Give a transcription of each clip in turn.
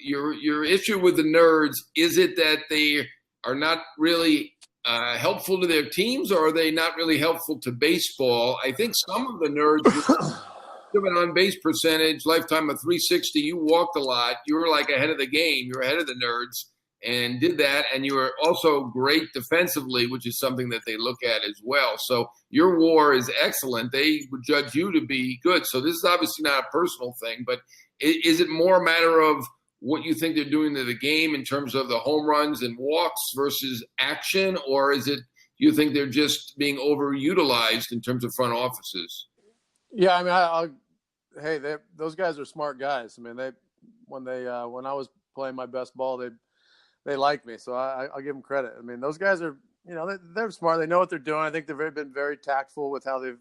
your issue with the nerds, is it that they are not really helpful to their teams, or are they not really helpful to baseball? I think some of the nerds have an on-base percentage, lifetime of 360. You walked a lot. You were like ahead of the game. You were ahead of the nerds and did that. And you were also great defensively, which is something that they look at as well. So your WAR is excellent. They would judge you to be good. So this is obviously not a personal thing, but is it more a matter of what you think they're doing to the game in terms of the home runs and walks versus action, or is it you think they're just being overutilized in terms of front offices? Yeah, I mean, those guys are smart guys. I mean, when I was playing my best ball, they like me, so I'll give them credit. I mean, those guys are, they're smart. They know what they're doing. I think they've been very tactful with how they've,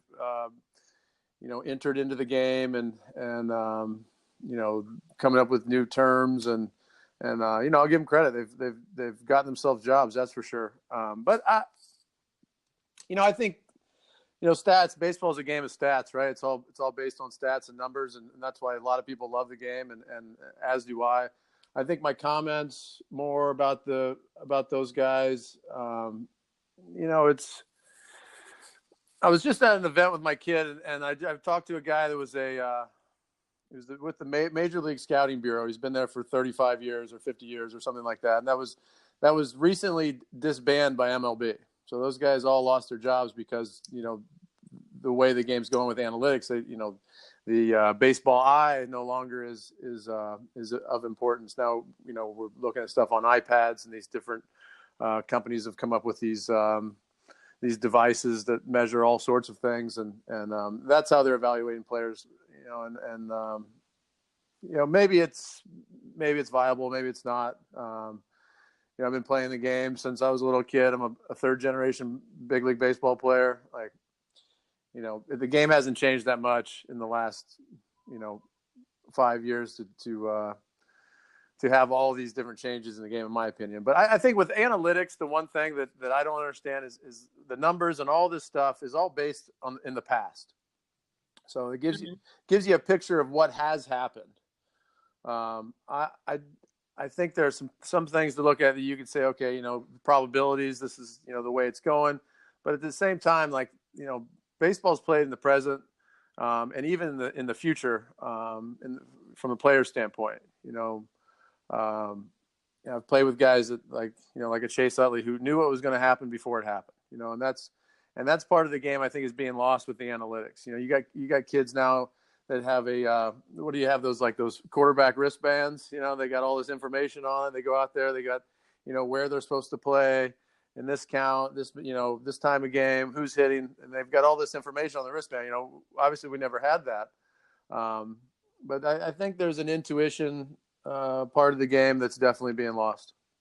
entered into the game and coming up with new terms and I'll give them credit. They've gotten themselves jobs, that's for sure. But I think, stats. Baseball is a game of stats, right? It's all based on stats and numbers, and that's why a lot of people love the game, and as do I. I think my comments more about those guys. I was just at an event with my kid, and I've talked to a guy that was with the Major League Scouting Bureau. He's been there for 35 years or 50 years or something like that, and that was recently disbanded by MLB. So those guys all lost their jobs because, the way the game's going with analytics, the baseball eye no longer is of importance. Now, we're looking at stuff on iPads, and these different companies have come up with these devices that measure all sorts of things. And that's how they're evaluating players, maybe it's viable, maybe it's not. I've been playing the game since I was a little kid. I'm a third generation big league baseball player. The game hasn't changed that much in the last, 5 years to have all these different changes in the game, in my opinion. But I think with analytics, the one thing that I don't understand is the numbers and all this stuff is all based in the past. So it gives you a picture of what has happened. I think there's some things to look at that you could say, okay, probabilities, this is, the way it's going. But at the same time, baseball is played in the present, and even in the future, from a player standpoint. I've played with guys that like a Chase Utley who knew what was going to happen before it happened. And that's part of the game I think is being lost with the analytics. You got kids now that have what do you have, those quarterback wristbands? They got all this information on it. They go out there, they got where they're supposed to play in this count, this time of game, who's hitting, and they've got all this information on the wristband. Obviously we never had that, but I think there's an intuition part of the game that's definitely being lost.